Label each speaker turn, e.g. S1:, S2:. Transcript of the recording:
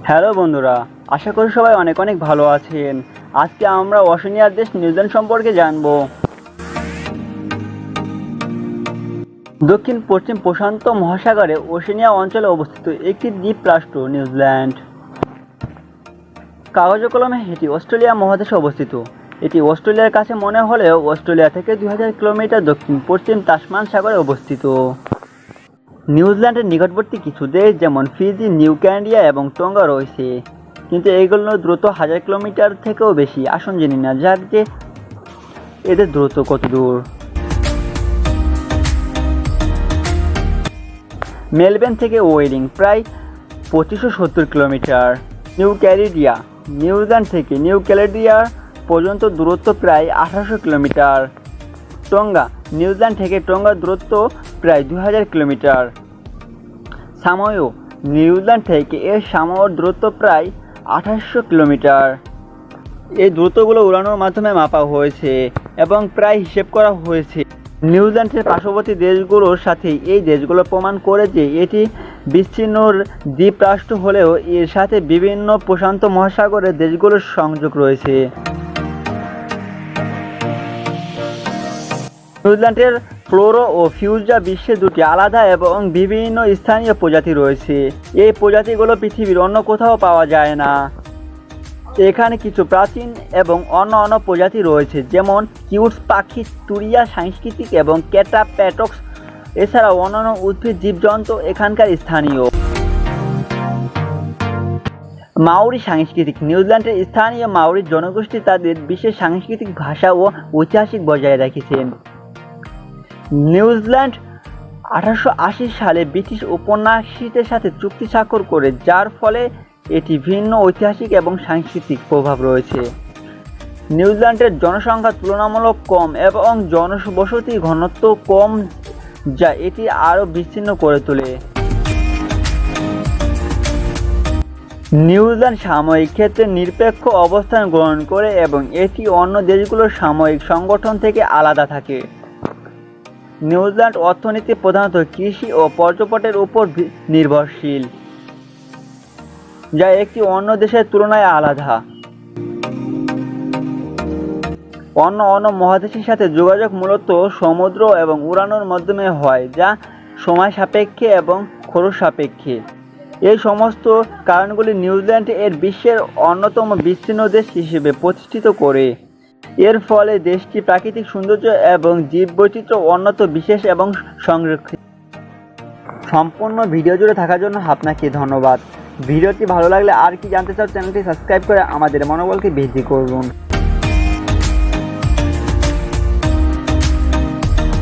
S1: Hello বন্ধুরা, আশা করি সবাই অনেক অনেক ভালো আছেন। আজকে আমরা ওশেনিয়ার দেশ নিউজিল্যান্ড সম্পর্কে জানব। দক্ষিণ পশ্চিম প্রশান্ত মহাসাগরে ওশেনিয়া অঞ্চলে অবস্থিত একটি দ্বীপ রাষ্ট্র নিউজিল্যান্ড। কাগজে কলমে এটি অস্ট্রেলিয়া মহাদেশে অবস্থিত। এটি অস্ট্রেলিয়ার কাছে মনে হলেও অস্ট্রেলিয়া থেকে 2000 কিলোমিটার দক্ষিণ পশ্চিম তাসমান সাগরে অবস্থিত। নিউজিল্যান্ডের নিকটবর্তী কিছু দেশ যেমন ফিজি, নিউ ক্যালেডোনিয়া এবং টঙ্গা রয়েছে, কিন্তু এইগুলো দ্রুত 1000 কিলোমিটার থেকেও বেশি। আসুন জেনে না যাক যে এদের দ্রুত কত দূর। মেলবোর্ন থেকে ওয়েলিং প্রায় 2570 কিলোমিটার। নিউ ক্যালেডোনিয়া নিউজিল্যান্ড থেকে নিউ ক্যালেডোনিয়া পর্যন্ত দূরত্ব প্রায় 1800 কিলোমিটার। টঙ্গা নিউজিল্যান্ড থেকে টঙ্গার দূরত্ব প্রায় 2000 কিলোমিটার। সামোয়া নিউজিল্যান্ড থেকে এর সামোয়ার দূরত্ব প্রায় 2800 কিলোমিটার। এই দূরত্বগুলো উড়ানোর মাধ্যমে মাপা হয়েছে এবং প্রায় হিসেব করা হয়েছে। নিউজিল্যান্ডের পার্শ্ববর্তী দেশগুলোর সাথে এই দেশগুলো প্রমাণ করে যে এটি বিচ্ছিন্ন দ্বীপ রাষ্ট্র হলেও এর সাথে বিভিন্ন প্রশান্ত মহাসাগরের দেশগুলোর সংযোগ রয়েছে। নিউজিল্যান্ডের ফ্লোরা ও ফিউজা বিশ্বে দুটি আলাদা এবং বিভিন্ন স্থানীয় প্রজাতি রয়েছে। এই প্রজাতিগুলো পৃথিবীর অন্য কোথাও পাওয়া যায় না। এখানে কিছু প্রাচীন এবং অন্য প্রজাতি রয়েছে, যেমন কিউটস পাখি, তুরিয়া সাংস্কৃতিক এবং ক্যাটাপ্যাটক্স। এছাড়াও অন্যান্য উদ্ভিদ জীবজন্তু এখানকার স্থানীয়। মাওরি সাংস্কৃতিক নিউজিল্যান্ডের স্থানীয় মাওরি জনগোষ্ঠী তাদের বিশেষ সাংস্কৃতিক ভাষা ও ঐতিহাসিক বজায় রেখেছেন। নিউজিল্যান্ড 1880 সালে ব্রিটিশ উপনিবেশিকদের সাথে চুক্তি স্বাক্ষর করে, যার ফলে এটি ভিন্ন ঐতিহাসিক এবং সাংস্কৃতিক প্রভাব রয়েছে। নিউজিল্যান্ডের জনসংখ্যা তুলনামূলক কম এবং জনবসতি ঘনত্ব কম, যা এটি আরও বিচ্ছিন্ন করে তোলে। নিউজিল্যান্ড সামরিক ক্ষেত্রে নিরপেক্ষ অবস্থান গ্রহণ করে এবং এটি অন্য দেশগুলোর সামরিক সংগঠন থেকে আলাদা থাকে। নিউজিল্যান্ড অর্থনীতি প্রধানত কৃষি ও পর্যটনের উপর নির্ভরশীল, যা একটি অন্য দেশের তুলনায় আলাদা। অন্য মহাদেশের সাথে যোগাযোগ মূলত সমুদ্র এবং উড়ানোর মাধ্যমে হয়, যা সময় সাপেক্ষে এবং খরচ সাপেক্ষে। এই সমস্ত কারণগুলি নিউজিল্যান্ড এর বিশ্বের অন্যতম বিচ্ছিন্ন দেশ হিসেবে প্রতিষ্ঠিত করে। এর ফলে দেশটি প্রাকৃতিক সৌন্দর্য এবং জীববৈচিত্র্য অন্যতম বিশেষ এবং সংরক্ষিত। সম্পূর্ণ ভিডিও জুড়ে থাকার জন্য আপনাকে ধন্যবাদ। ভিডিওটি ভালো লাগলে আর কি জানতে চাও, চ্যানেলটি সাবস্ক্রাইব করে আমাদের মনোবলকে বৃদ্ধি করুন।